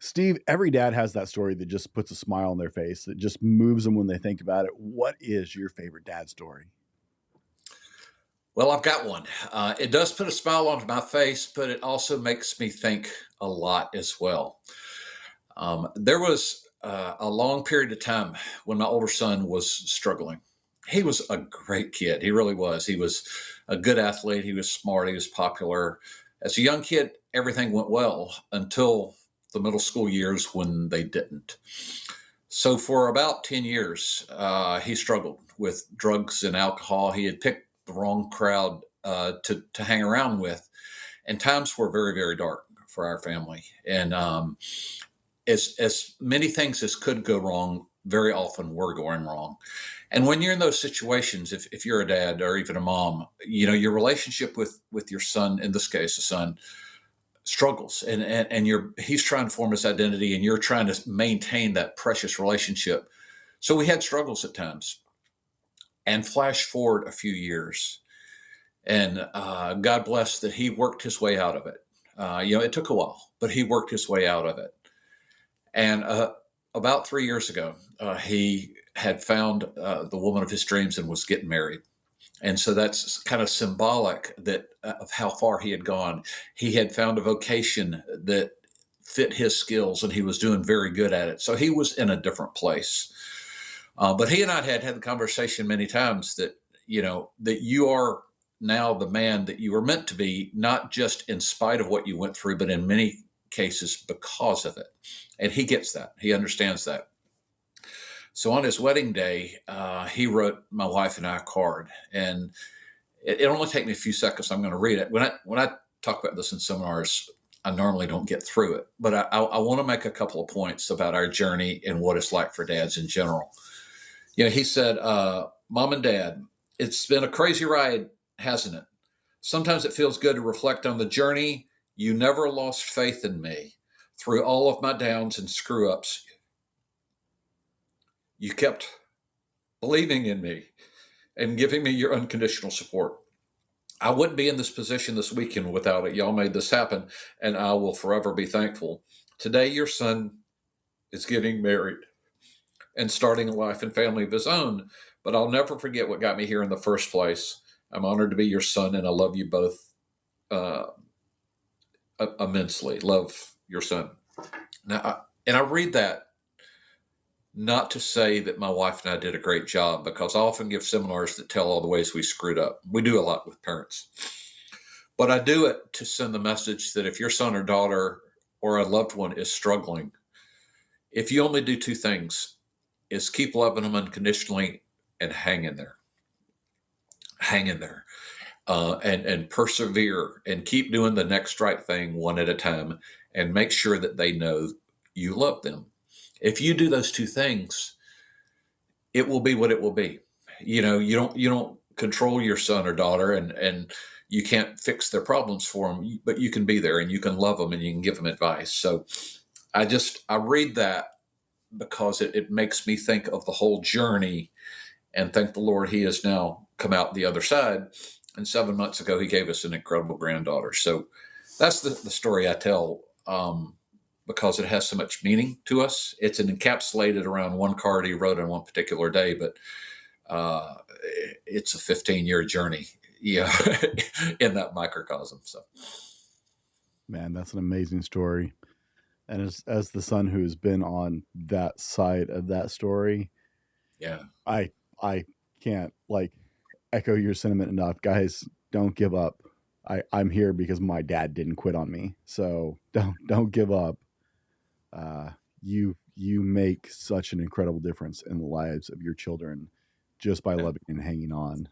Steve, every dad has that story that just puts a smile on their face, that just moves them when they think about it. What is your favorite dad story? Well, I've got one. It does put a smile on my face, but it also makes me think a lot as well. There was a long period of time when my older son was struggling. He was a great kid. He really was. He was a good athlete. He was smart. He was popular. As a young kid, everything went well until the middle school years when they didn't. So for about 10 years, he struggled with drugs and alcohol. He had picked the wrong crowd to hang around with. And times were very, very dark for our family. And as many things as could go wrong, very often were going wrong. And when you're in those situations, if you're a dad or even a mom, your relationship with your son, in this case, a son, struggles, and he's trying to form his identity, and you're trying to maintain that precious relationship. So we had struggles at times. And flash forward a few years, and God bless that he worked his way out of it. It took a while, but he worked his way out of it. And about 3 years ago, he had found the woman of his dreams and was getting married. And so that's kind of symbolic of how far he had gone. He had found a vocation that fit his skills, and he was doing very good at it. So he was in a different place. But he and I had the conversation many times that that you are now the man that you were meant to be, not just in spite of what you went through, but in many cases because of it. And he gets that. He understands that. So on his wedding day, he wrote my wife and I a card, and it only takes me a few seconds. I'm going to read it. When I talk about this in seminars, I normally don't get through it, but I want to make a couple of points about our journey and what it's like for dads in general. He said, Mom and Dad, it's been a crazy ride, hasn't it? Sometimes it feels good to reflect on the journey. You never lost faith in me through all of my downs and screw ups. You kept believing in me and giving me your unconditional support. I wouldn't be in this position this weekend without it. Y'all made this happen, and I will forever be thankful. Today, your son is getting married and starting a life and family of his own, but I'll never forget what got me here in the first place. I'm honored to be your son, and I love you both immensely. Love your son. Now, I read that not to say that my wife and I did a great job, because I often give seminars that tell all the ways we screwed up. We do a lot with parents. But I do it to send the message that if your son or daughter or a loved one is struggling, if you only do two things, is keep loving them unconditionally and hang in there. Hang in there. And persevere and keep doing the next right thing one at a time, and make sure that they know you love them. If you do those two things, it will be what it will be. You don't control your son or daughter, and you can't fix their problems for them, but you can be there and you can love them and you can give them advice. So I read that because it makes me think of the whole journey, and thank the Lord he has now come out the other side. And 7 months ago, he gave us an incredible granddaughter. So that's the story I tell, because it has so much meaning to us. It's encapsulated around one card he wrote on one particular day, but it's a 15-year journey, in that microcosm. So, Man, that's an amazing story. And as the son who's been on that side of that story, yeah. I can't echo your sentiment enough. Guys, don't give up. I'm here because my dad didn't quit on me. So don't give up. You make such an incredible difference in the lives of your children just by loving and hanging on.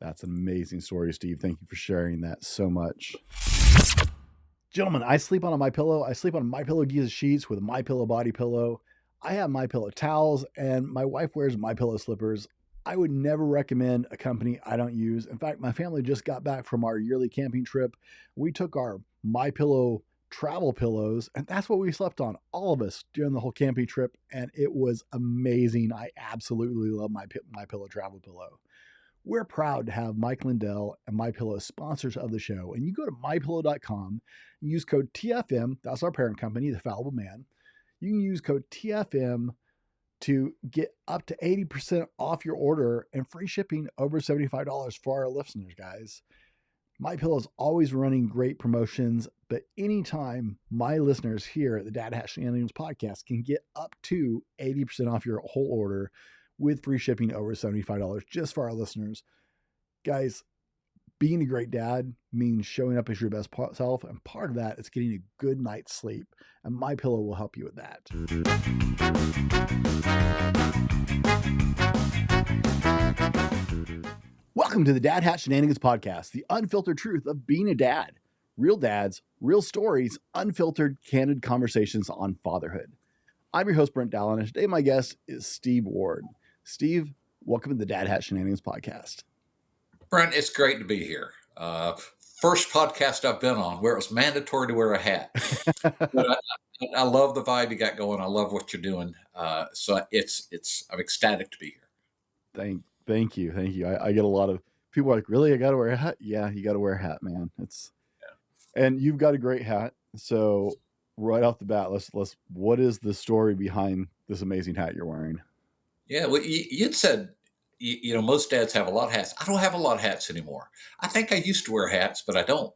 That's an amazing story, Steve. Thank you for sharing that so much. Gentlemen, I sleep on a My Pillow. I sleep on My Pillow Giza sheets with a My Pillow body pillow. I have My Pillow towels, and my wife wears My Pillow slippers. I would never recommend a company I don't use. In fact, my family just got back from our yearly camping trip. We took our My Pillow travel pillows, and that's what we slept on, all of us, during the whole camping trip, and it was amazing. I absolutely love my Pillow travel pillow. We're proud to have Mike Lindell and MyPillow as sponsors of the show. And you go to mypillow.com, and use code TFM, that's our parent company, The Fallible Man. You can use code TFM to get up to 80% off your order and free shipping over $75 for our listeners, guys. MyPillow is always running great promotions, but anytime my listeners here at the Dad Hat Shenanigans podcast can get up to 80% off your whole order with free shipping over $75 just for our listeners. Guys, being a great dad means showing up as your best self, and part of that is getting a good night's sleep, and MyPillow will help you with that. Welcome to the Dad Hat Shenanigans podcast, the unfiltered truth of being a dad. Real dads, real stories, unfiltered, candid conversations on fatherhood. I'm your host, Brent Dallin, and today my guest is Steve Ward. Steve, welcome to the Dad Hat Shenanigans podcast. Brent, it's great to be here. First podcast I've been on where it was mandatory to wear a hat. But I love the vibe you got going. I love what you're doing. So I'm ecstatic to be here. Thank you. I get a lot of people like, really? I got to wear a hat? Yeah, you got to wear a hat, man. And you've got a great hat. So right off the bat, what is the story behind this amazing hat you're wearing? Yeah, well, you'd said, most dads have a lot of hats. I don't have a lot of hats anymore. I think I used to wear hats, but I don't.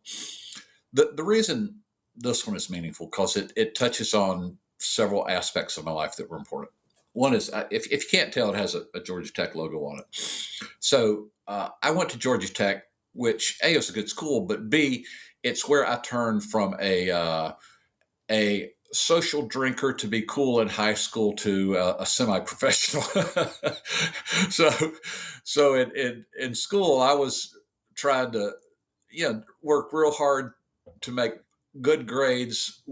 The reason this one is meaningful because it touches on several aspects of my life that were important. One is, if you can't tell, it has a Georgia Tech logo on it. So I went to Georgia Tech, which A, is a good school, but B, it's where I turned from a social drinker to be cool in high school to a semi-professional. so in school, I was trying to work real hard to make good grades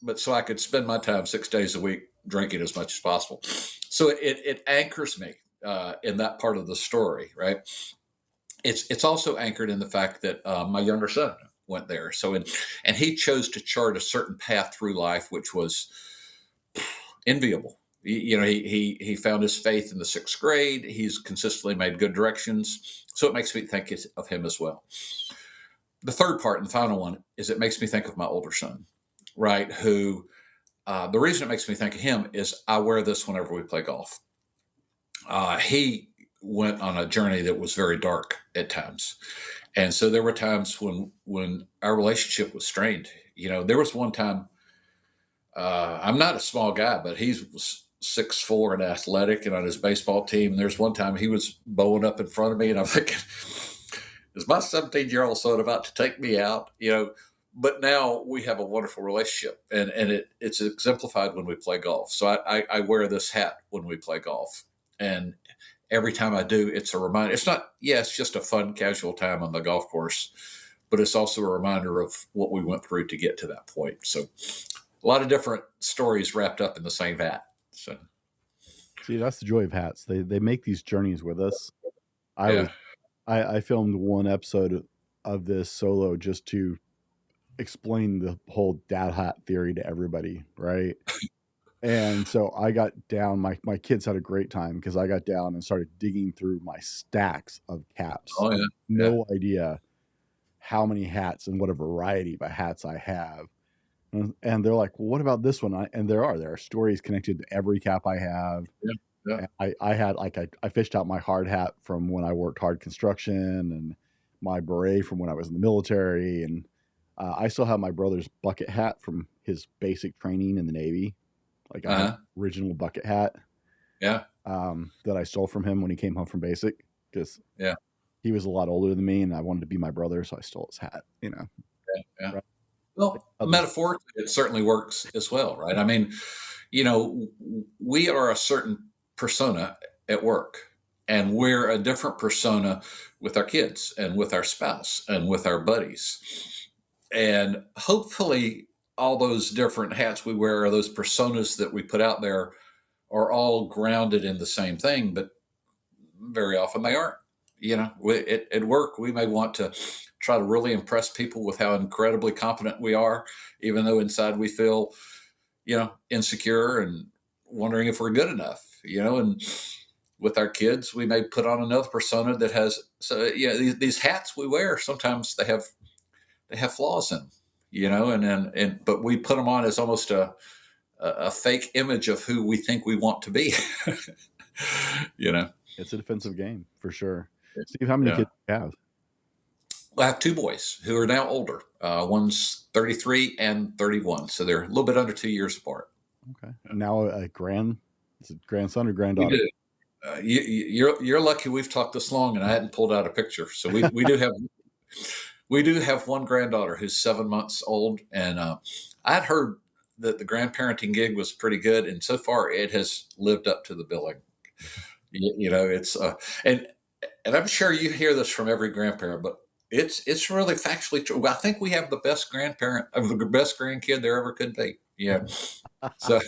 but so I could spend my time 6 days a week drinking as much as possible. So it anchors me in that part of the story, right? It's also anchored in the fact that my younger son went there. So and he chose to chart a certain path through life, which was enviable. He found his faith in the 6th grade. He's consistently made good directions. So it makes me think of him as well. The third part and the final one is it makes me think of my older son, right? Who the reason it makes me think of him is I wear this whenever we play golf. He went on a journey that was very dark at times. And so there were times when our relationship was strained. There was one time, I'm not a small guy, but he was 6'4" and athletic and on his baseball team. And there's one time he was bowing up in front of me and I'm thinking, is my 17-year-old son about to take me out? But now we have a wonderful relationship and it's exemplified when we play golf. So I wear this hat when we play golf. And every time I do, it's a reminder. It's just a fun, casual time on the golf course, but it's also a reminder of what we went through to get to that point. So a lot of different stories wrapped up in the same hat. So, see, that's the joy of hats. They make these journeys with us. I filmed one episode of this solo just to explain the whole dad hat theory to everybody, right? And so I got down, my kids had a great time because I got down and started digging through my stacks of caps. Oh, yeah. No idea how many hats and what a variety of hats I have. And they're like, well, what about this one? And there are stories connected to every cap I have. Yeah. I had I fished out my hard hat from when I worked hard construction and my beret from when I was in the military. And I still have my brother's bucket hat from his basic training in the Navy. Like I have original bucket hat. Yeah. That I stole from him when he came home from basic because he was a lot older than me and I wanted to be my brother. So I stole his hat, Yeah. Right? Well, metaphorically, it certainly works as well, right? I mean, we are a certain persona at work and we're a different persona with our kids and with our spouse and with our buddies. And hopefully all those different hats we wear or those personas that we put out there are all grounded in the same thing, but very often they aren't. At work, we may want to try to really impress people with how incredibly competent we are, even though inside we feel, insecure and wondering if we're good enough, and with our kids, we may put on another persona that has, so yeah, these hats we wear, sometimes they have flaws in them, and but we put them on as almost a fake image of who we think we want to be. you know It's a defensive game for sure. Steve, how many yeah. kids do you have? I have two boys who are now older. One's 33 and 31, so they're a little bit under 2 years apart. Okay. Now is it grandson or We granddaughter? do. You're lucky we've talked this long, and I hadn't pulled out a picture. So we do have one granddaughter who's 7 months old, and I'd heard that the grandparenting gig was pretty good, and so far it has lived up to the billing. It's and I'm sure you hear this from every grandparent, but it's really factually true. I think we have the best grandparent, the best grandkid there ever could be. Yeah. So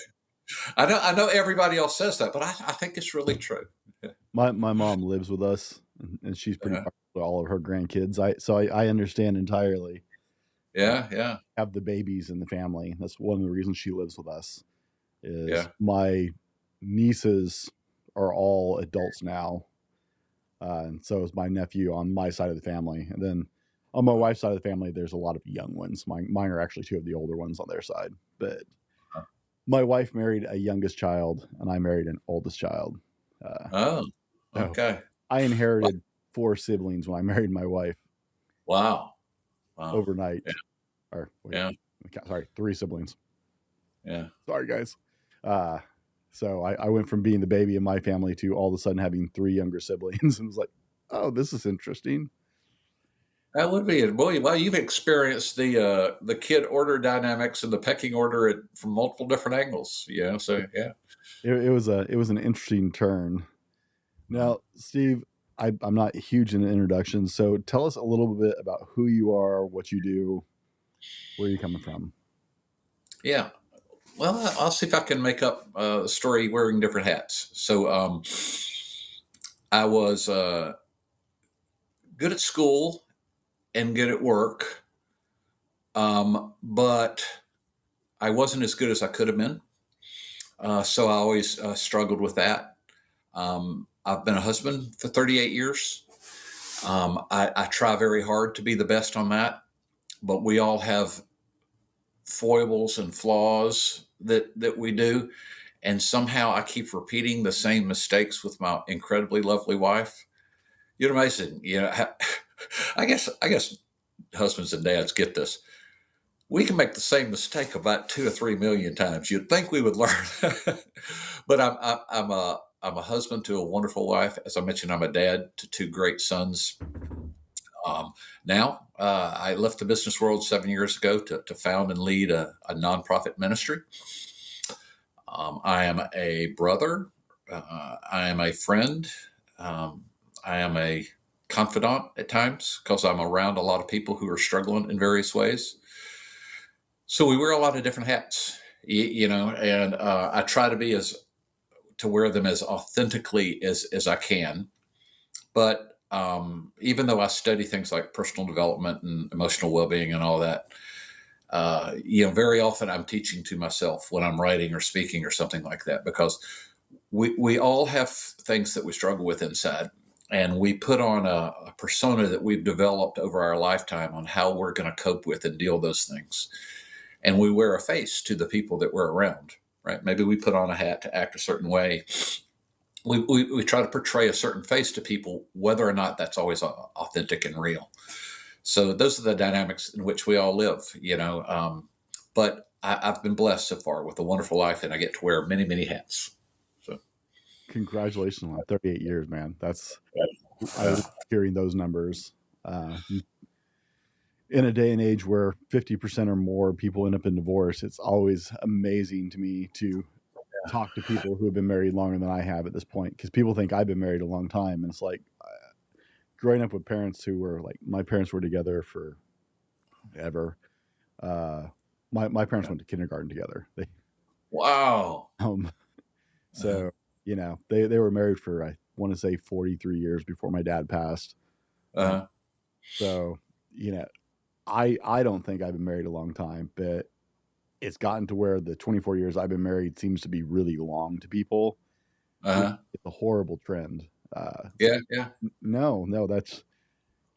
I know everybody else says that, but I think it's really true. My mom lives with us, and she's pretty Uh-huh. partial to all of her grandkids. I understand entirely. Uh, Yeah, yeah, have the babies in the family. That's one of the reasons she lives with us. Is yeah. my nieces are all adults now, and so is my nephew on my side of the family. And then on my wife's side of the family, there's a lot of young ones. Mine are actually two of the older ones on their side. But my wife married a youngest child, and I married an oldest child. Uh, Oh, so okay. I inherited four siblings when I married my wife Wow, wow. overnight. Yeah, Or wait, yeah, sorry, three siblings. yeah. Sorry, guys. Uh, so I went from being the baby in my family to all of a sudden having three younger siblings, and was like, oh, this is interesting. That would be it. Boy, well, you've experienced the kid order dynamics and the pecking order from multiple different angles. Yeah, so yeah. It was an interesting turn. Uh, Now, Steve, I'm not huge in introductions, so tell us a little bit about who you are, what you do, where you're coming from. yeah. Well, I'll see if I can make up a story wearing different hats. So, I was good at school and good at work, but I wasn't as good as I could have been. So I always struggled with that. I've been a husband for 38 years. I try very hard to be the best on that, but we all have foibles and flaws that we do, and somehow I keep repeating the same mistakes with my incredibly lovely wife. You're amazing. I guess husbands and dads get this. We can make the same mistake about 2 or 3 million times. You'd think we would learn, but I'm a husband to a wonderful wife. As I mentioned, I'm a dad to two great sons. Now, I left the business world 7 years ago to found and lead a nonprofit ministry. I am a brother. I am a friend. Um, I am a confidant at times because I'm around a lot of people who are struggling in various ways. So we wear a lot of different hats, and I try to wear them as authentically as I can. But even though I study things like personal development and emotional well-being and all that, very often I'm teaching to myself when I'm writing or speaking or something like that, because we all have things that we struggle with inside, and we put on a persona that we've developed over our lifetime on how we're going to cope with and deal with those things. And we wear a face to the people that we're around, right? Maybe we put on a hat to act a certain way. We try to portray a certain face to people, whether or not that's always authentic and real. So those are the dynamics in which we all live. But I've been blessed so far with a wonderful life, and I get to wear many, many hats. So Congratulations on 38 years, man. I uh, love hearing those numbers. In a day and age where 50% or more people end up in divorce, it's always amazing to me to talk to people who have been married longer than I have at this point, because people think I've been married a long time. And it's like growing up with parents who were like, my parents were together for ever. Uh, my parents went to kindergarten together. wow. Um, Uh, so, they were married for, I want to say 43 years before my dad passed. Uh, uh, so, you know, I don't think I've been married a long time, but it's gotten to where the 24 years I've been married seems to be really long to people. It's a horrible trend. Yeah, yeah, No, that's,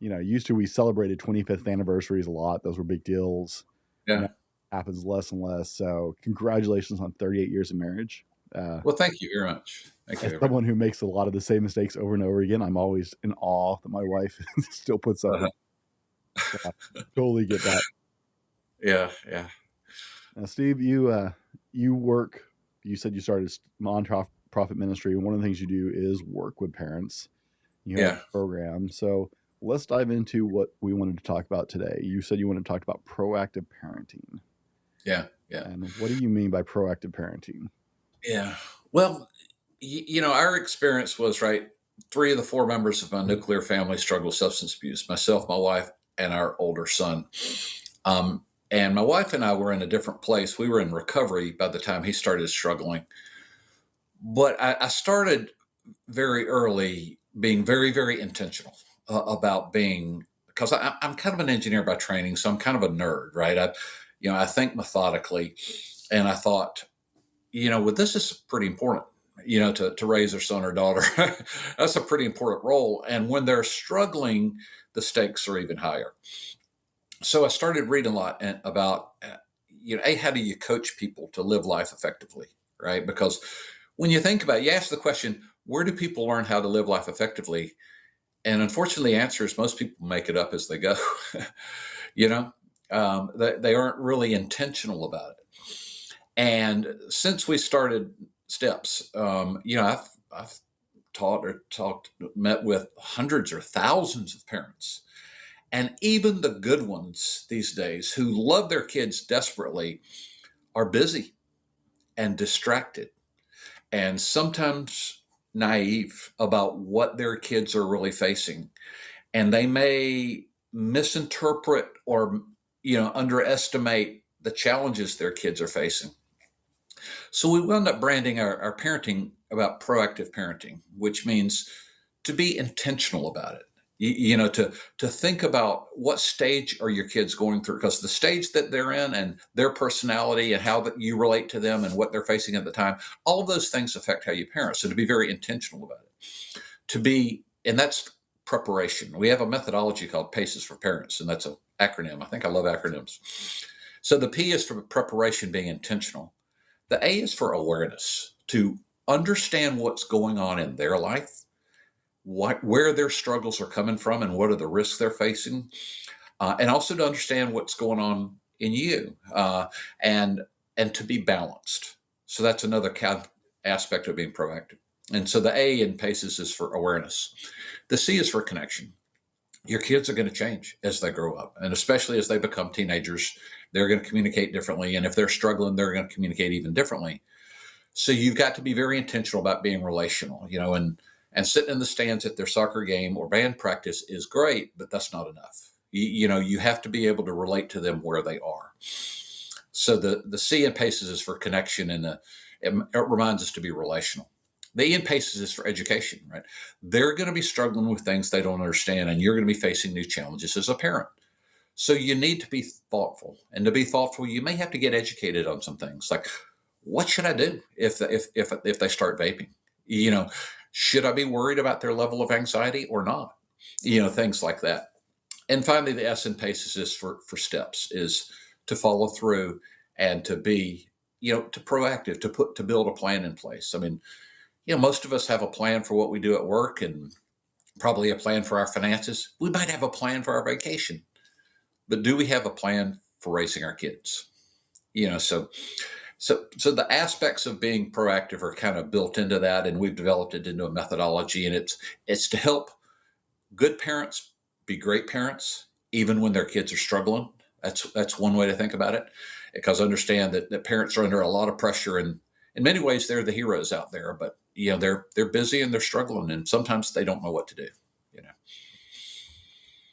used to, we celebrated 25th anniversaries a lot. Those were big deals. Now yeah. it happens less and less. So congratulations on 38 years of marriage. Uh, Well, thank you very much. Thank you as very much. someone who makes a lot of the same mistakes over and over again, I'm always in awe that my wife still puts up Uh-huh. with. So I totally get that. Yeah, yeah, Now, Steve, you work. You said you started a non-profit ministry, and one of the things you do is work with parents. You have yeah, a program. So let's dive into what we wanted to talk about today. You said you wanted to talk about proactive parenting. yeah, yeah, And what do you mean by proactive parenting? yeah. Well, our experience was right. Three of the four members of my nuclear family struggle with substance abuse: myself, my wife, and our older son. Um, and my wife and I were in a different place. We were in recovery by the time he started struggling. But I started very early being very, very intentional about being, because I'm kind of an engineer by training, so I'm kind of a nerd, right? I think methodically, and I thought, well, this is pretty important, to raise their son or daughter. That's a pretty important role. And when they're struggling, the stakes are even higher. So I started reading a lot about, how do you coach people to live life effectively, right? Because when you think about it, you ask the question, where do people learn how to live life effectively? And unfortunately, the answer is most people make it up as they go. you know, they aren't really intentional about it. And since we started Steps, I've met with hundreds or thousands of parents, and even the good ones these days who love their kids desperately are busy and distracted and sometimes naive about what their kids are really facing. And they may misinterpret or underestimate the challenges their kids are facing. So we wound up branding our parenting about proactive parenting, which means to be intentional about it. To think about what stage are your kids going through, because the stage that they're in and their personality and how that you relate to them and what they're facing at the time, all of those things affect how you parent. So to be very intentional about it, and that's preparation. We have a methodology called PACES for parents, and that's an acronym. I think I love acronyms. So the P is for preparation, being intentional. The A is for awareness, to understand what's going on in their life, where their struggles are coming from, and what are the risks they're facing, and also to understand what's going on in you, and to be balanced. So that's another aspect of being proactive. And so the A in PACES is for awareness. The C is for connection. Your kids are going to change as they grow up, and especially as they become teenagers, they're going to communicate differently. And if they're struggling, they're going to communicate even differently. So you've got to be very intentional about being relational, and sitting in the stands at their soccer game or band practice is great, but that's not enough. You have to be able to relate to them where they are. So the C in PACES is for connection, and it reminds us to be relational. The E in PACES is for education, right? They're going to be struggling with things they don't understand, and you're going to be facing new challenges as a parent. So you need to be thoughtful, and to be thoughtful, you may have to get educated on some things, like what should I do if they start vaping? You know, should I be worried about their level of anxiety or not? Things like that. And finally, the S in PACES is for steps, is to follow through and to be, to proactive, to build a plan in place. I mean, most of us have a plan for what we do at work and probably a plan for our finances. We might have a plan for our vacation, but do we have a plan for raising our kids? So the aspects of being proactive are kind of built into that, and we've developed it into a methodology, and it's to help good parents be great parents, even when their kids are struggling. That's one way to think about it, because understand that parents are under a lot of pressure, and in many ways they're the heroes out there, but they're busy and they're struggling, and sometimes they don't know what to do. You know,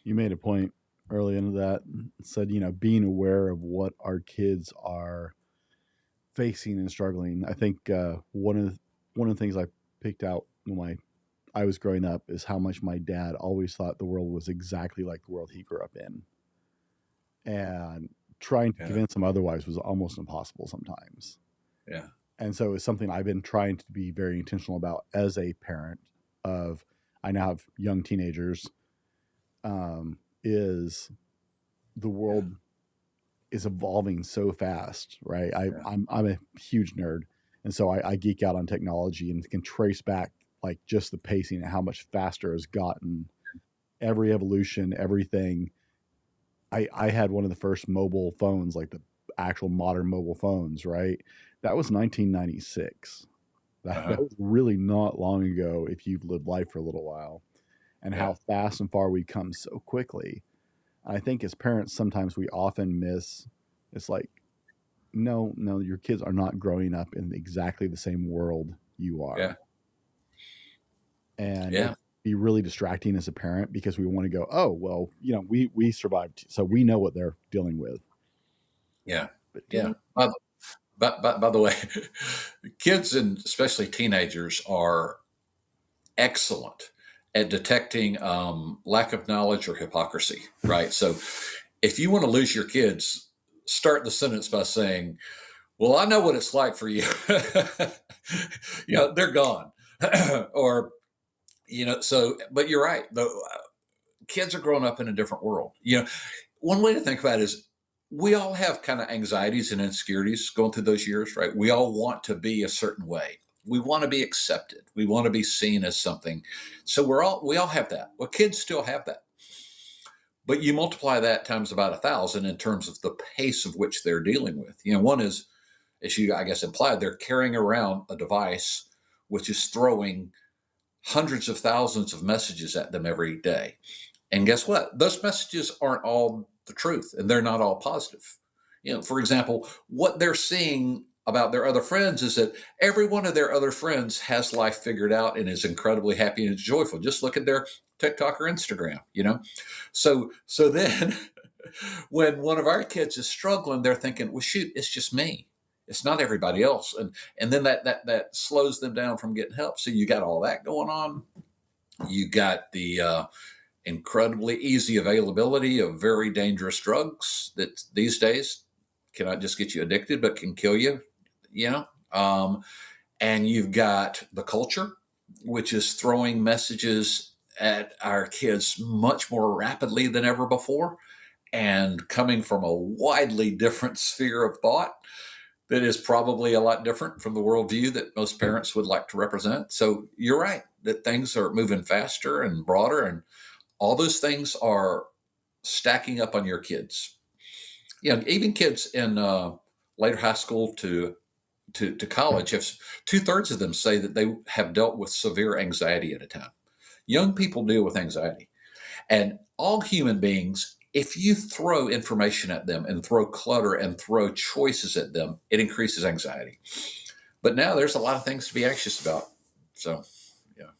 You made a point early into that, said, being aware of what our kids are facing and struggling. I think one of the things I picked out when I was growing up is how much my dad always thought the world was exactly like the world he grew up in, and trying to yeah, convince him otherwise was almost impossible sometimes. yeah, And so it's something I've been trying to be very intentional about as a parent of, I now have young teenagers, is the Yeah. world is evolving so fast, right? Yeah. I'm a huge nerd, and so I geek out on technology and can trace back like just the pacing and how much faster has gotten. Every evolution, everything. I had one of the first mobile phones, like the actual modern mobile phones, right? That was 1996. That Uh-huh. was really not long ago if you've lived life for a little while, and Yeah. how fast and far we've come so quickly. I think as parents, sometimes we often miss. It's like, no, no, your kids are not growing up in exactly the same world you Yeah. are. And it Yeah. can be really distracting as a parent because we want to go, oh, well, we survived, so we know what they're dealing with. Yeah. But do Yeah. we? By the way, kids and especially teenagers are excellent at detecting lack of knowledge or hypocrisy, right? So if you want to lose your kids, start the sentence by saying, well, I know what it's like for you. They're gone. Or, so, but you're right. The kids are growing up in a different world. One way to think about it is we all have kind of anxieties and insecurities going through those years, right? We all want to be a certain way. We want to be accepted. We want to be seen as something. So we all have that. Well, kids still have that. But you multiply that times about 1,000 in terms of the pace of which they're dealing with. One is, as you, I guess, implied, they're carrying around a device which is throwing hundreds of thousands of messages at them every day. And guess what? Those messages aren't all the truth, and they're not all positive. For example, what they're seeing about their other friends is that every one of their other friends has life figured out and is incredibly happy and joyful. Just look at their TikTok or Instagram. So then when one of our kids is struggling, they're thinking, well, shoot, it's just me. It's not everybody else. And then that slows them down from getting help. So you got all that going on. You got the incredibly easy availability of very dangerous drugs that these days cannot just get you addicted, but can kill you. You know, um, and you've got the culture, which is throwing messages at our kids much more rapidly than ever before, and coming from a widely different sphere of thought that is probably a lot different from the worldview that most parents would like to represent. So you're right that things are moving faster and broader, and all those things are stacking up on your kids. Even kids in later high school to college have 2/3 of them say that they have dealt with severe anxiety at a time. Young people deal with anxiety, and all human beings, if you throw information at them and throw clutter and throw choices at them, it increases anxiety. But now there's a lot of things to be anxious about. So, yeah.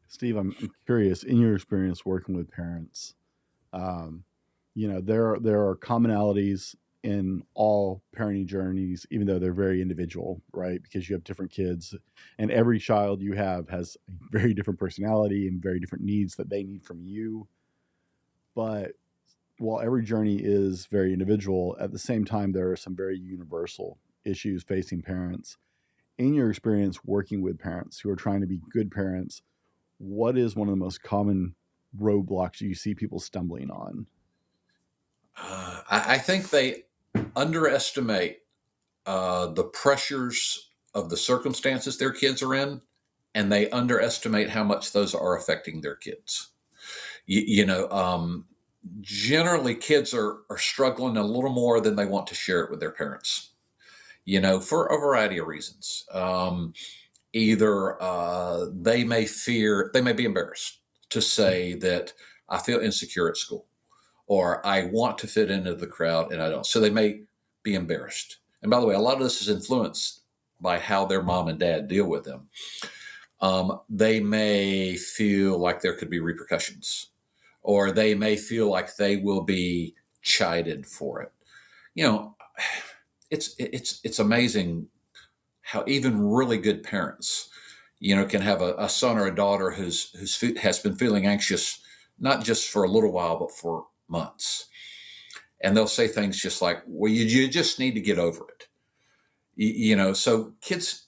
Steve, I'm curious, in your experience working with parents, um, there are commonalities in all parenting journeys, even though they're very individual, right? Because you have different kids, and every child you have has a very different personality and very different needs that they need from you. But while every journey is very individual, at the same time, there are some very universal issues facing parents. In your experience working with parents who are trying to be good parents, what is one of the most common roadblocks you see people stumbling on? I think they underestimate the pressures of the circumstances their kids are in, and they underestimate how much those are affecting their kids. You, you know, um, Generally, kids are struggling a little more than they want to share it with their parents. For a variety of reasons. Either they may be embarrassed to say that I feel insecure at school, or I want to fit into the crowd and I don't. So they may be embarrassed. And by the way, a lot of this is influenced by how their mom and dad deal with them. They may feel like there could be repercussions, or they may feel like they will be chided for it. You know, it's amazing how even really good parents, can have a son or a daughter who's has been feeling anxious not just for a little while but for months, and they'll say things just like, "Well, you just need to get over it." So kids,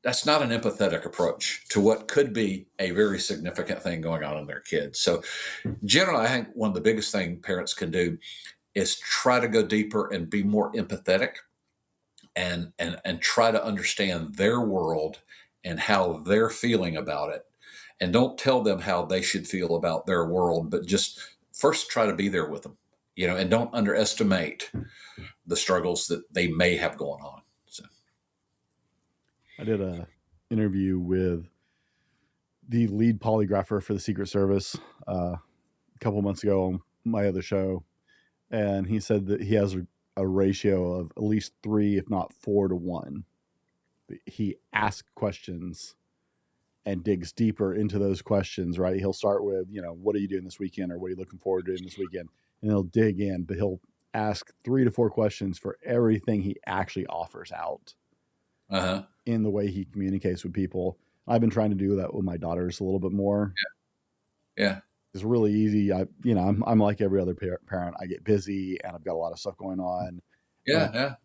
that's not an empathetic approach to what could be a very significant thing going on in their kids. So generally, I think one of the biggest things parents can do is try to go deeper and be more empathetic and try to understand their world and how they're feeling about it. And don't tell them how they should feel about their world, but just first try to be there with them, and don't underestimate the struggles that they may have going on. So. I did a interview with the lead polygrapher for the Secret Service a couple months ago on my other show, and he said that he has a ratio of at least 3, if not 4 to 1. He asks questions and digs deeper into those questions, right? He'll start with, what are you doing this weekend, or what are you looking forward to doing this weekend? And he'll dig in, but he'll ask 3 to 4 questions for everything he actually offers out in the way he communicates with people. I've been trying to do that with my daughters a little bit more. Yeah. It's really easy. I'm like every other parent. I get busy and I've got a lot of stuff going on. Yeah.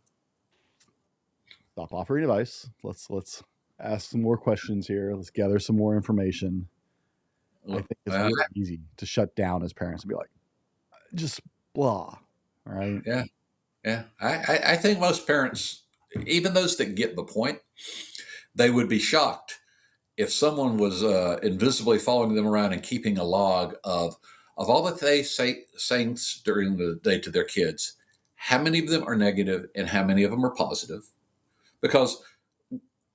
Stop offering advice. Let's ask some more questions here. Let's gather some more information. I think it's really easy to shut down as parents and be like, just blah. All right. Yeah. Yeah. I think most parents, even those that get the point, they would be shocked if someone was invisibly following them around and keeping a log of all that they say during the day to their kids. How many of them are negative and how many of them are positive? Because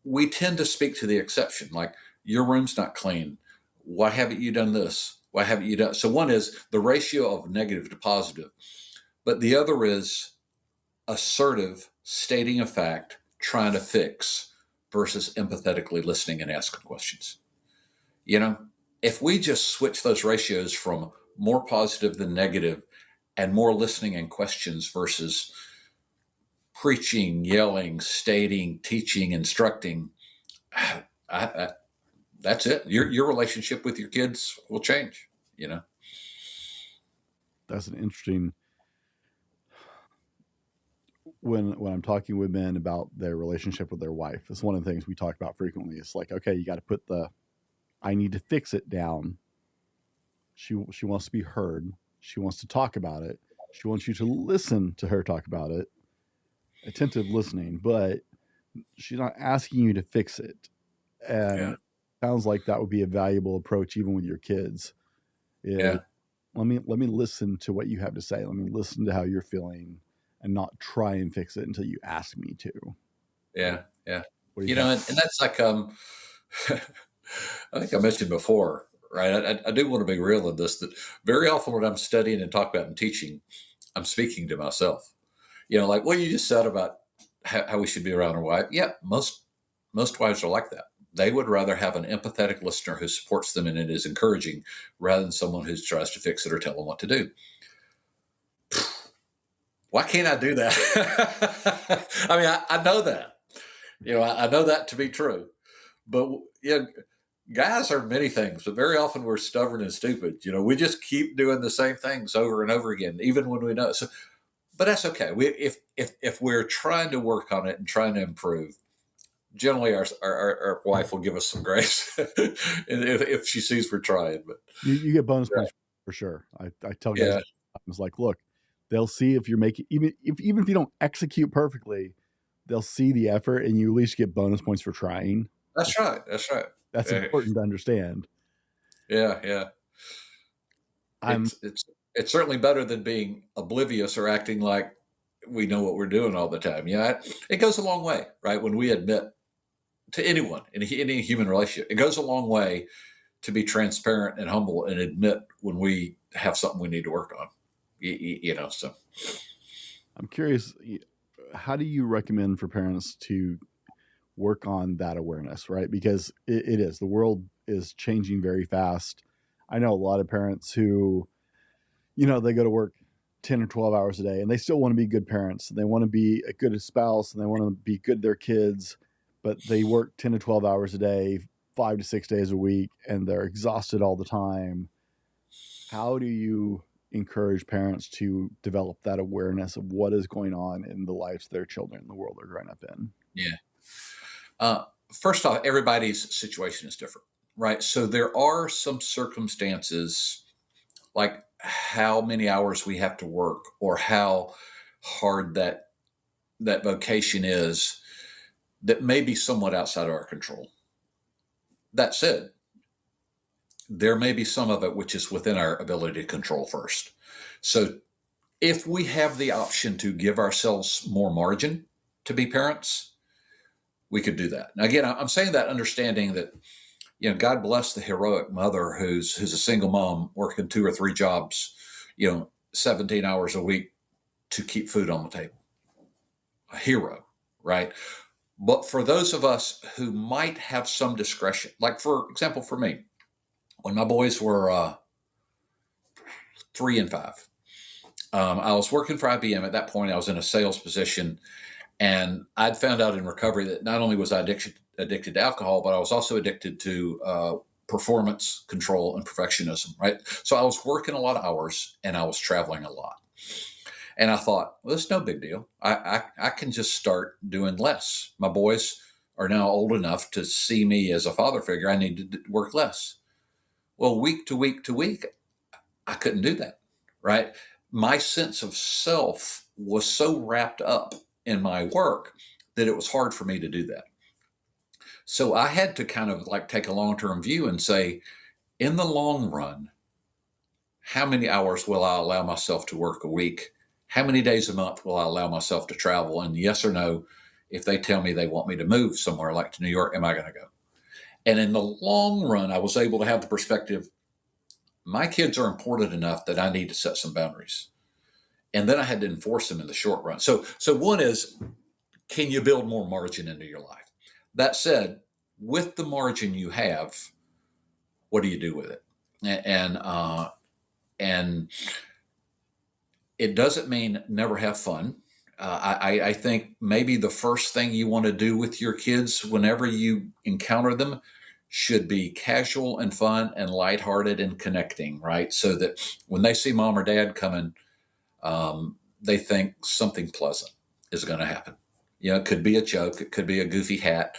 we tend to speak to the exception, like, your room's not clean. Why haven't you done this? Why haven't you done? So one is the ratio of negative to positive, but the other is assertive, stating a fact, trying to fix, versus empathetically listening and asking questions. If we just switch those ratios from more positive than negative and more listening and questions versus preaching, yelling, stating, teaching, instructing, that's it. Your relationship with your kids will change. That's an interesting. When I'm talking with men about their relationship with their wife, it's one of the things we talk about frequently. It's like, okay, you got to put the "I need to fix it" down. She wants to be heard. She wants to talk about it. She wants you to listen to her talk about it. Attentive listening, but she's not asking you to fix it. And it sounds like that would be a valuable approach even with your kids. Let me listen to what you have to say. Let me listen to how you're feeling and not try and fix it until you ask me to. Yeah. And that's like I think I mentioned before, right? I do want to be real in this, that very often when I'm studying and talk about and teaching, I'm speaking to myself. Like what you just said about how we should be around our wife. Yeah, most wives are like that. They would rather have an empathetic listener who supports them and it is encouraging, rather than someone who tries to fix it or tell them what to do. Why can't I do that? I mean, I know that. I know that to be true. But guys are many things, but very often we're stubborn and stupid. We just keep doing the same things over and over again, even when we know. So, but that's okay. If we're trying to work on it and trying to improve, generally our wife will give us some grace if she sees we're trying. But you get bonus points for sure. I tell guys, I was like, look, they'll see if you're making even if you don't execute perfectly, they'll see the effort, and you at least get bonus points for trying. That's right. That's important to understand. Yeah. It's certainly better than being oblivious or acting like we know what we're doing all the time. It goes a long way, right? When we admit to anyone in any human relationship, it goes a long way to be transparent and humble and admit when we have something we need to work on. So I'm curious, how do you recommend for parents to work on that awareness, right? Because it is, the world is changing very fast. I know a lot of parents who, they go to work 10 or 12 hours a day and they still want to be good parents. They want to be a good spouse and they want to be good to their kids, but they work 10 to 12 hours a day, 5 to 6 days a week, and they're exhausted all the time. How do you encourage parents to develop that awareness of what is going on in the lives of their children in the world they're growing up in? Yeah. Uh, First off, everybody's situation is different, right? So there are some circumstances like how many hours we have to work or how hard that vocation is that may be somewhat outside of our control. That said, there may be some of it which is within our ability to control first. So if we have the option to give ourselves more margin to be parents, we could do that. Now, again, I'm saying that understanding that, God bless the heroic mother who's a single mom working 2 or 3 jobs, 17 hours a week to keep food on the table. A hero, right? But for those of us who might have some discretion, like for example, for me, when my boys were 3 and 5, I was working for IBM at that point. I was in a sales position, and I'd found out in recovery that not only was I addicted to alcohol, but I was also addicted to performance control and perfectionism. Right, so I was working a lot of hours, and I was traveling a lot. And I thought, well, it's no big deal. I can just start doing less. My boys are now old enough to see me as a father figure. I need to work less. Well, week to week to week, I couldn't do that, right? My sense of self was so wrapped up in my work that it was hard for me to do that. So I had to kind of like take a long term view and say, in the long run, how many hours will I allow myself to work a week? How many days a month will I allow myself to travel? And yes or no, if they tell me they want me to move somewhere like to New York, am I going to go? And in the long run, I was able to have the perspective, my kids are important enough that I need to set some boundaries. And then I had to enforce them in the short run. So one is, can you build more margin into your life? That said, with the margin you have, what do you do with it? And it doesn't mean never have fun. I think maybe the first thing you want to do with your kids whenever you encounter them should be casual and fun and lighthearted and connecting, right? So that when they see mom or dad coming, they think something pleasant is going to happen. It could be a joke, it could be a goofy hat,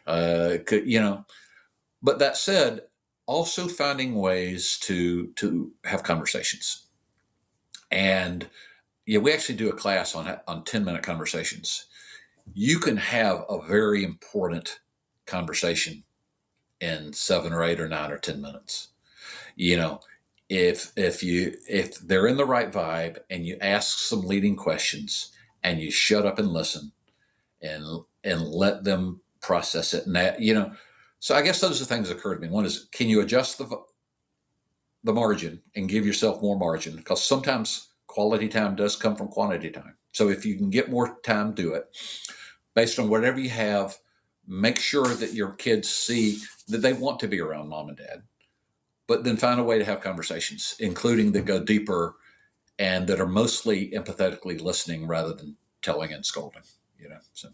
But that said, also finding ways to have conversations. And we actually do a class on 10-minute conversations. You can have a very important conversation in 7 or 8 or 9 or 10 minutes. If they're in the right vibe and you ask some leading questions and you shut up and listen and let them process it, and so I guess those are things that occur to me. One is, can you adjust the margin and give yourself more margin? Because sometimes quality time does come from quantity time. So if you can get more time, do it. Based on whatever you have, make sure that your kids see that they want to be around mom and dad. But then find a way to have conversations, including that go deeper and that are mostly empathetically listening rather than telling and scolding. So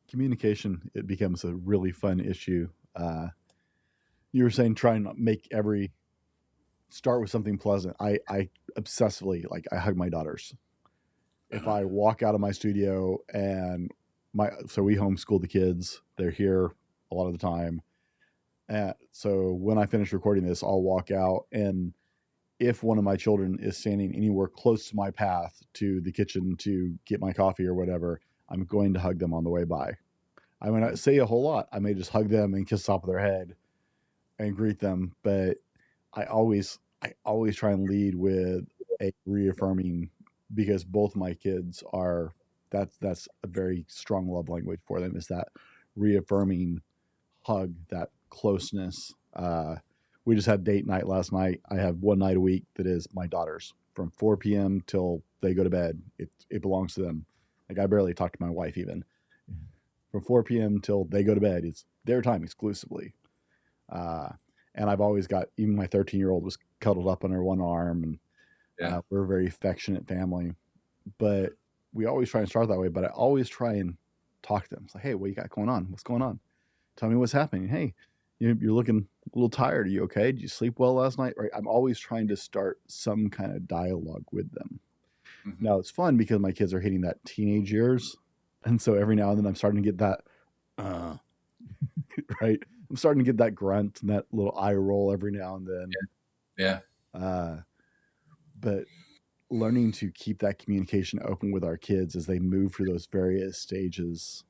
Communication, it becomes a really fun issue. You were saying try and make every start with something pleasant. I obsessively, like, I hug my daughters. If I walk out of my studio and so we homeschool the kids, they're here a lot of the time. And so when I finish recording this, I'll walk out, and if one of my children is standing anywhere close to my path to the kitchen to get my coffee or whatever, I'm going to hug them on the way by. I may not say a whole lot. I may just hug them and kiss the top of their head and greet them, but I always try and lead with a reaffirming, because both my kids are, that's a very strong love language for them, is that reaffirming hug, that closeness. We just had date night last night. I have one night a week that is my daughters from 4 p.m. till they go to bed. It belongs to them. Like, I barely talk to my wife even. From 4 p.m. till they go to bed, it's their time exclusively. And I've always got, even my 13-year-old was cuddled up under one arm, and we're a very affectionate family. But we always try and start that way. But I always try and talk to them. It's like, hey, what you got going on? What's going on? Tell me what's happening. Hey, You're looking a little tired. Are you okay? Did you sleep well last night? Right. I'm always trying to start some kind of dialogue with them. Mm-hmm. Now it's fun because my kids are hitting that teenage years. And so every now and then I'm starting to get that, uh, right. I'm starting to get that grunt and that little eye roll every now and then. Yeah. Uh, but learning to keep that communication open with our kids as they move through those various stages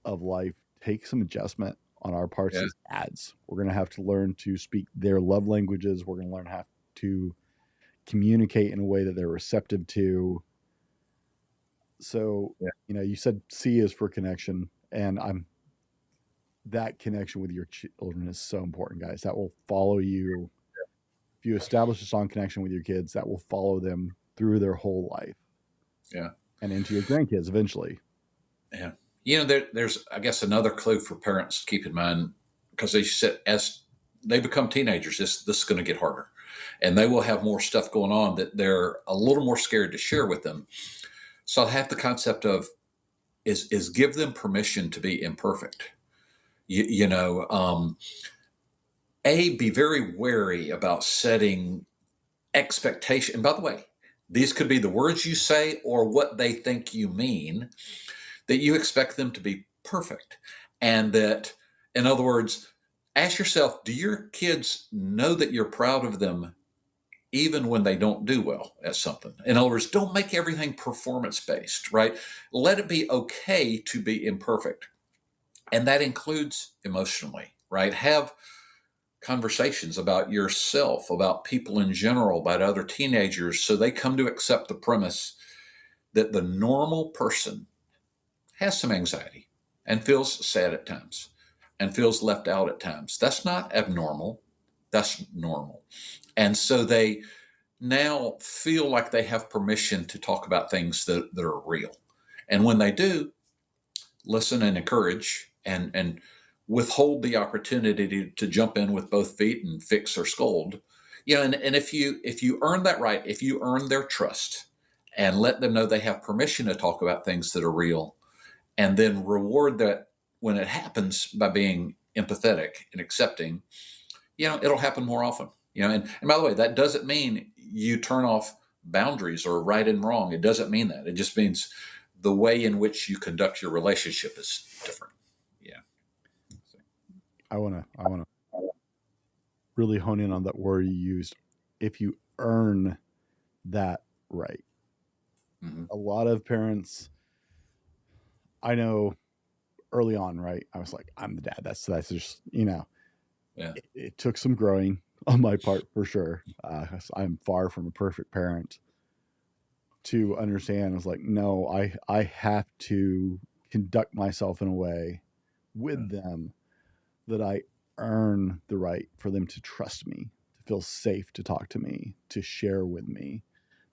of life takes some adjustment on our parts Yeah. as dads. We're going to have to learn to speak their love languages. We're going to learn how to communicate in a way that they're receptive to. So, Yeah. you said C is for connection, and that connection with your children is so important, guys. That will follow you. If you establish a strong connection with your kids, that will follow them through their whole life Yeah. and into your grandkids eventually. Yeah. There's, I guess, another clue for parents to keep in mind, because they said as they become teenagers, this is going to get harder, and they will have more stuff going on that they're a little more scared to share with them. So I have the concept of is give them permission to be imperfect. You know, be very wary about setting expectation. And by the way, these could be the words you say or what they think you mean, that you expect them to be perfect. And that, in other words, ask yourself, do your kids know that you're proud of them even when they don't do well at something? In other words, don't make everything performance based, right? Let it be okay to be imperfect. And that includes emotionally, right? Have conversations about yourself, about people in general, about other teenagers, so they come to accept the premise that the normal person has some anxiety and feels sad at times and feels left out at times. That's not abnormal. That's normal. And so they now feel like they have permission to talk about things that are real. And when they do, listen and encourage and withhold the opportunity to jump in with both feet and fix or scold. And if you earn that right, if you earn their trust and let them know they have permission to talk about things that are real, and then reward that when it happens by being empathetic and accepting, it'll happen more often. And by the way, that doesn't mean you turn off boundaries or right and wrong. It doesn't mean that. It just means the way in which you conduct your relationship is different. Yeah. I want to really hone in on that word you used. If you earn that right, Mm-hmm. a lot of parents I know early on, right? I was like, I'm the dad. That's just Yeah. it took some growing on my part for sure. I'm far from a perfect parent to understand. I was like, no, I have to conduct myself in a way Yeah. with them that I earn the right for them to trust me, to feel safe to talk to me, to share with me.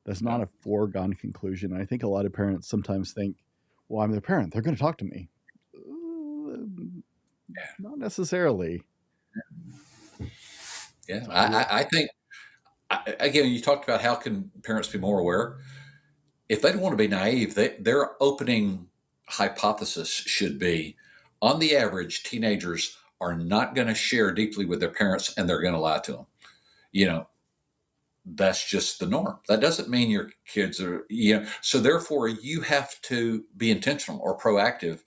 That's not Yeah. a foregone conclusion. I think a lot of parents sometimes think, well, I'm their parent. They're going to talk to me. Not necessarily. Yeah. I think, again, you talked about how can parents be more aware. If they don't want to be naive, their opening hypothesis should be, on the average, teenagers are not going to share deeply with their parents, and they're going to lie to them. You know, that's just the norm. That doesn't mean your kids are. So therefore you have to be intentional or proactive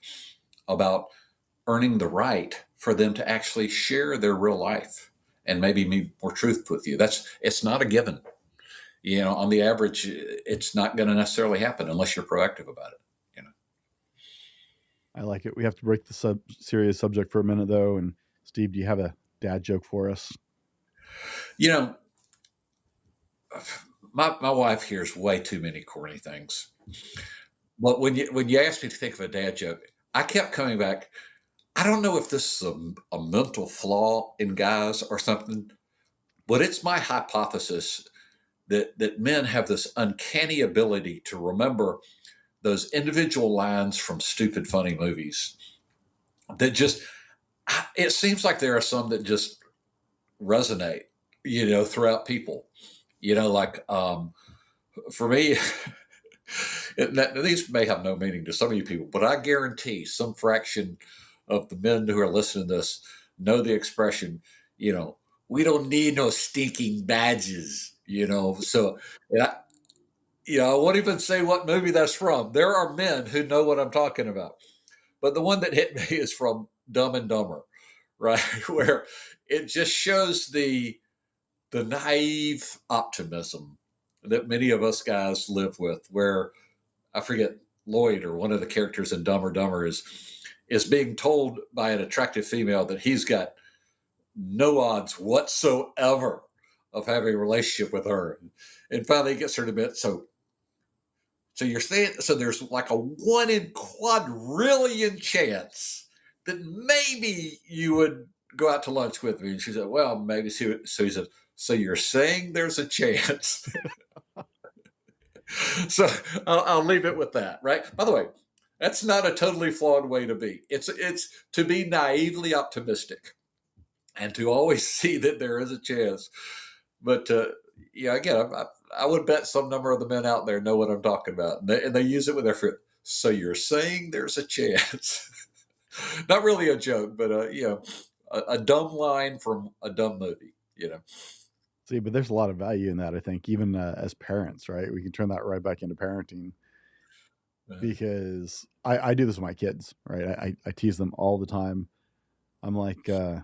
about earning the right for them to actually share their real life and maybe be more truthful with you. It's not a given. On the average, it's not going to necessarily happen unless you're proactive about it. You know. I like it. We have to break the serious subject for a minute, though. And Steve, do you have a dad joke for us? You know, my wife hears way too many corny things. But when you asked me to think of a dad joke, I kept coming back. I don't know if this is a mental flaw in guys or something, but it's my hypothesis that men have this uncanny ability to remember those individual lines from stupid, funny movies that just, it seems like there are some that just resonate, throughout people. Like for me, these may have no meaning to some of you people, but I guarantee some fraction of the men who are listening to this know the expression, we don't need no stinking badges. So, and I won't even say what movie that's from. There are men who know what I'm talking about. But the one that hit me is from Dumb and Dumber, right? Where it just shows the naive optimism that many of us guys live with, where I forget Lloyd or one of the characters in Dumb or Dumber is being told by an attractive female that he's got no odds whatsoever of having a relationship with her. And finally he gets her to admit, so you're saying, so there's like a 1 in quadrillion chance that maybe you would go out to lunch with me. And she said, well, maybe. So he said, so you're saying there's a chance. So I'll leave it with that, right? By the way, that's not a totally flawed way to be. It's to be naively optimistic and to always see that there is a chance. But yeah, again, I would bet some number of the men out there know what I'm talking about, and they use it with their friend. So you're saying there's a chance? Not really a joke, but a dumb line from a dumb movie. See, but there's a lot of value in that, I think, even as parents, right? We can turn that right back into parenting because I do this with my kids, right? I tease them all the time. I'm like, do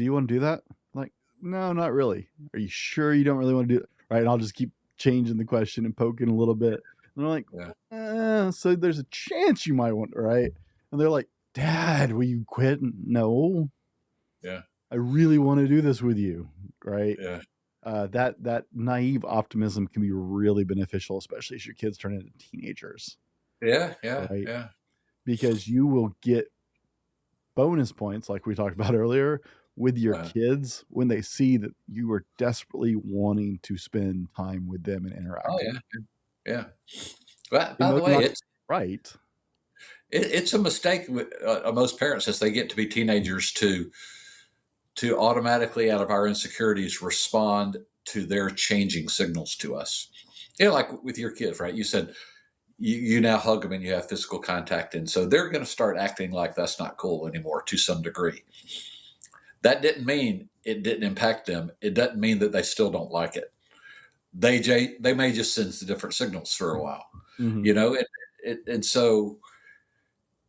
you want to do that? Like, no, not really. Are you sure you don't really want to do it? Right. And I'll just keep changing the question and poking a little bit. And I'm like, so there's a chance you might want, right? And they're like, Dad, will you quit? No. Yeah. I really want to do this with you. Right. Yeah. That naive optimism can be really beneficial, especially as your kids turn into teenagers. Yeah. Yeah. Right. Yeah. Because you will get bonus points, like we talked about earlier, with your kids when they see that you are desperately wanting to spend time with them and interact. Oh yeah, yeah. By the way, it's right. It's a mistake with most parents as they get to be teenagers to automatically, out of our insecurities, respond to their changing signals to us. Like with your kids, right? You said you now hug them and you have physical contact, and so they're going to start acting like that's not cool anymore to some degree. That didn't mean it didn't impact them. It doesn't mean that they still don't like it. They may just send different signals for a while, and so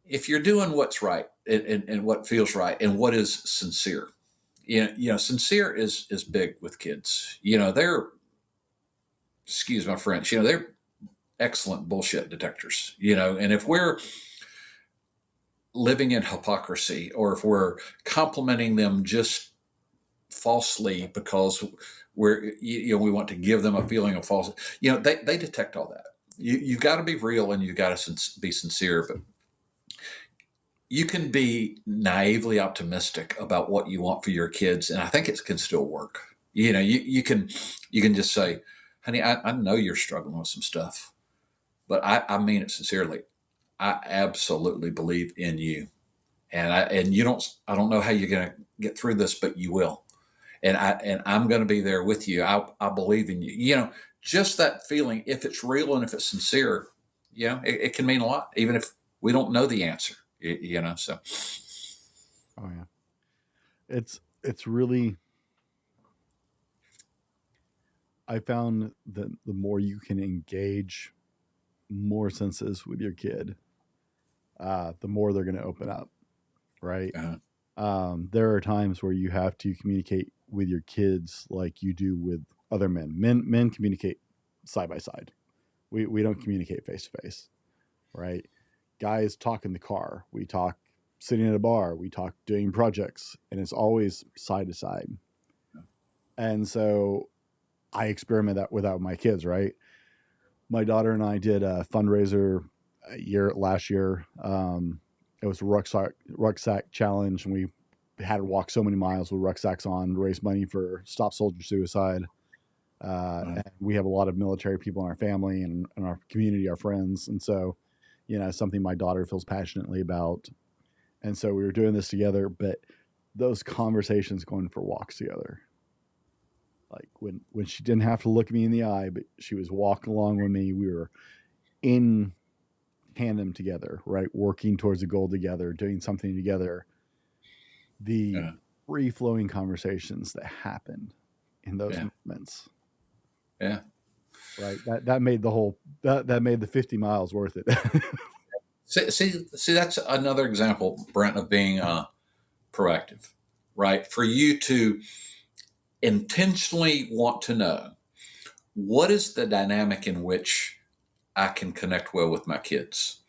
if you're doing what's right and what feels right and what is sincere, sincere is big with kids. They're, excuse my French, they're excellent bullshit detectors. And if we're living in hypocrisy, or if we're complimenting them just falsely because we want to give them a feeling of false, they detect all that. You've got to be real and you've got to be sincere, but you can be naively optimistic about what you want for your kids, and I think it can still work. You can just say, honey, I know you're struggling with some stuff, but I mean it sincerely. I absolutely believe in you, and I don't know how you're going to get through this, but you will. And I'm going to be there with you. I believe in you. Just that feeling, if it's real and if it's sincere, it can mean a lot, even if we don't know the answer. So. Oh yeah, it's really. I found that the more you can engage more senses with your kid, the more they're going to open up, right? There are times where you have to communicate with your kids like you do with other men. Men communicate side by side. We don't communicate face to face, right? Guys talk in the car. We talk sitting at a bar. We talk doing projects, and it's always side to side. And so I experiment that without my kids, right? My daughter and I did a fundraiser last year. It was a rucksack challenge, and we had to walk so many miles with rucksacks on to raise money for Stop Soldier Suicide. And we have a lot of military people in our family and in our community, our friends. And so, something my daughter feels passionately about. And so we were doing this together, but those conversations going for walks together, like when she didn't have to look me in the eye, but she was walking along with me, we were in tandem together, right? Working towards a goal together, doing something together. The Yeah. free flowing conversations that happened in those Yeah. moments, Yeah. right? That made the whole that made the 50 miles worth it. See, that's another example, Brent, of being proactive, right? For you to intentionally want to know what is the dynamic in which I can connect well with my kids,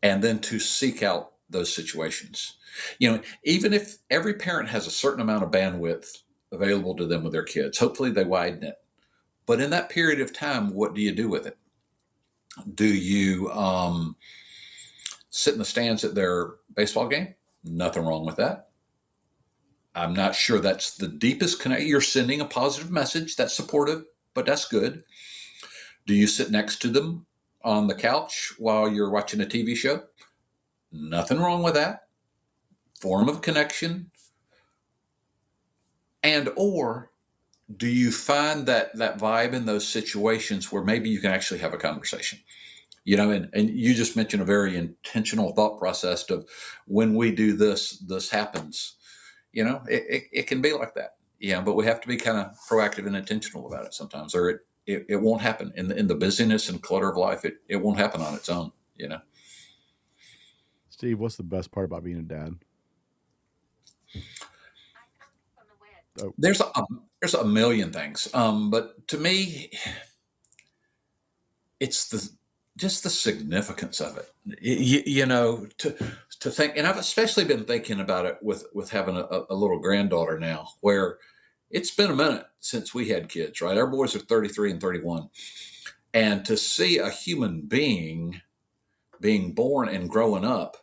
and then to seek out those situations. Even if every parent has a certain amount of bandwidth available to them with their kids, hopefully they widen it. But in that period of time, what do you do with it? Do you sit in the stands at their baseball game? Nothing wrong with that. I'm not sure that's the deepest connect. You're sending a positive message that's supportive, but that's good. Do you sit next to them on the couch while you're watching a TV show? Nothing wrong with that. Form of connection. And or do you find that vibe in those situations where maybe you can actually have a conversation? And you just mentioned a very intentional thought process of when we do this, this happens. It can be like that. Yeah, but we have to be kind of proactive and intentional about it sometimes, or it won't happen in the busyness and clutter of life. It won't happen on its own. Steve, what's the best part about being a dad? Oh, There's a million things, but to me, it's just the significance of it. To think, and I've especially been thinking about it with having a little granddaughter now, where it's been a minute since we had kids, right? Our boys are 33 and 31, and to see a human being being born and growing up,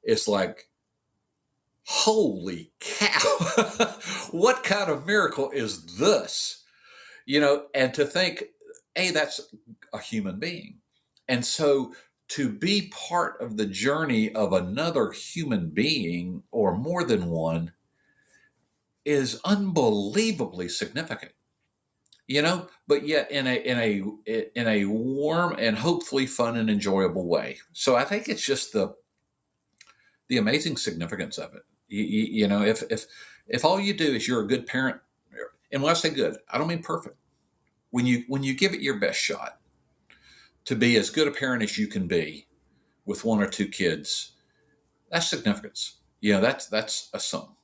it's like, holy cow! What kind of miracle is this? And to think, hey, that's a human being. And so to be part of the journey of another human being or more than one is unbelievably significant. But yet in a warm and hopefully fun and enjoyable way. So I think it's just the amazing significance of it. If all you do is you're a good parent, and when I say good, I don't mean perfect. When you give it your best shot to be as good a parent as you can be with one or two kids, that's significance. That's a sum.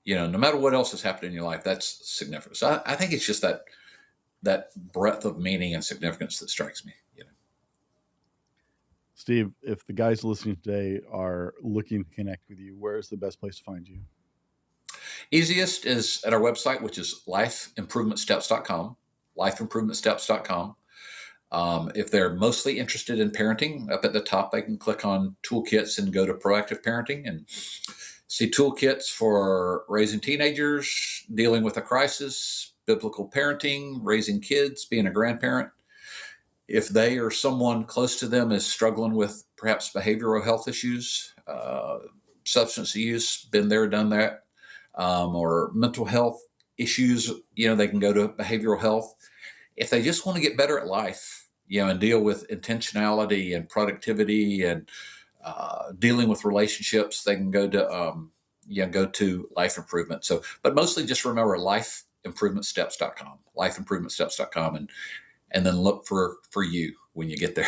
No matter what else has happened in your life, that's significance. I think it's just that breadth of meaning and significance that strikes me. Steve, if the guys listening today are looking to connect with you, where is the best place to find you? Easiest is at our website, which is lifeimprovementsteps.com. Lifeimprovementsteps.com. If they're mostly interested in parenting, up at the top, they can click on toolkits and go to proactive parenting and see toolkits for raising teenagers, dealing with a crisis, biblical parenting, raising kids, being a grandparent. If they or someone close to them is struggling with perhaps behavioral health issues, substance use, been there, done that, or mental health issues, they can go to behavioral health. If they just want to get better at life, and deal with intentionality and productivity and dealing with relationships, they can go to Life Improvement. So, but mostly just remember lifeimprovementsteps.com, lifeimprovementsteps.com, and then look for you when you get there.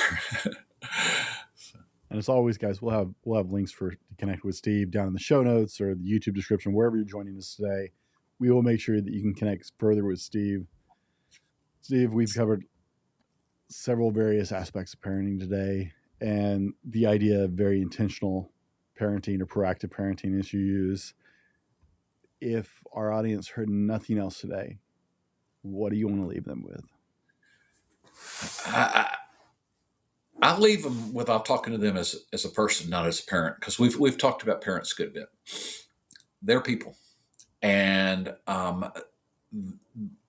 And as always, guys, we'll have links to connect with Steve down in the show notes or the YouTube description, wherever you're joining us today. We will make sure that you can connect further with Steve. Steve, we've covered several various aspects of parenting today, and the idea of very intentional parenting or proactive parenting, as you use. If our audience heard nothing else today, what do you want to leave them with? I'll leave them without talking to them as a person, not as a parent, because we've talked about parents a good bit. They're people, and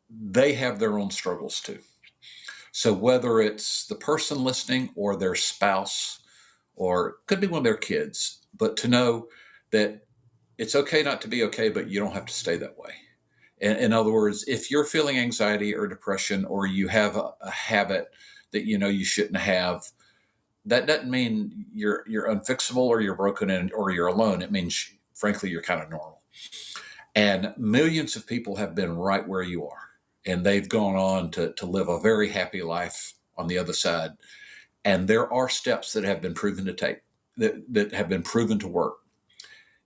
they have their own struggles too. So whether it's the person listening or their spouse, or it could be one of their kids, but to know that it's okay not to be okay, but you don't have to stay that way. In other words, if you're feeling anxiety or depression, or you have a habit that you shouldn't have, that doesn't mean you're unfixable or you're broken or you're alone. It means, frankly, you're kind of normal. And millions of people have been right where you are, and they've gone on to live a very happy life on the other side. And there are steps that have been proven to take, that have been proven to work.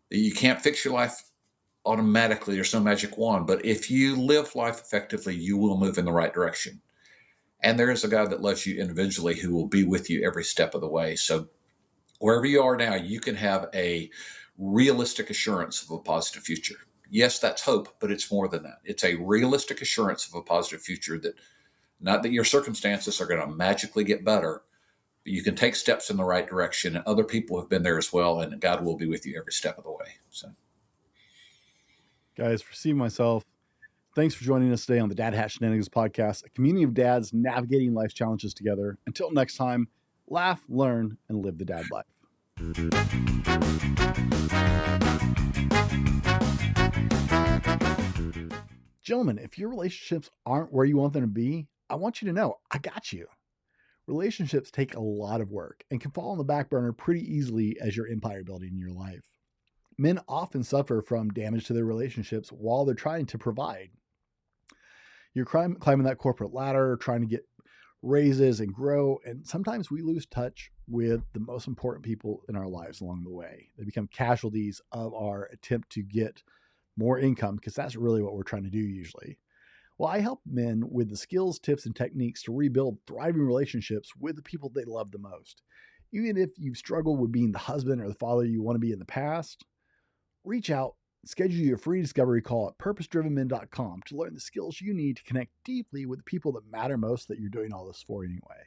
You can't fix your life automatically. There's no magic wand, but if you live life effectively, you will move in the right direction. And there is a God that loves you individually who will be with you every step of the way. So wherever you are now, you can have a realistic assurance of a positive future. Yes, that's hope, but it's more than that. It's a realistic assurance of a positive future, that not that your circumstances are going to magically get better, but you can take steps in the right direction. And other people have been there as well, and God will be with you every step of the way. So, Guys, for Steve myself, thanks for joining us today on the Dad Hat Shenanigans podcast, a community of dads navigating life's challenges together. Until next time, laugh, learn, and live the dad life. Gentlemen, if your relationships aren't where you want them to be, I want you to know I got you. Relationships take a lot of work and can fall on the back burner pretty easily as you're empire building in your life. Men often suffer from damage to their relationships while they're trying to provide. You're climbing that corporate ladder, trying to get raises and grow, and sometimes we lose touch with the most important people in our lives along the way. They become casualties of our attempt to get more income, because that's really what we're trying to do usually. Well, I help men with the skills, tips, and techniques to rebuild thriving relationships with the people they love the most. Even if you've struggled with being the husband or the father you want to be in the past, reach out, schedule your free discovery call at purposedrivenmen.com to learn the skills you need to connect deeply with the people that matter most, that you're doing all this for anyway.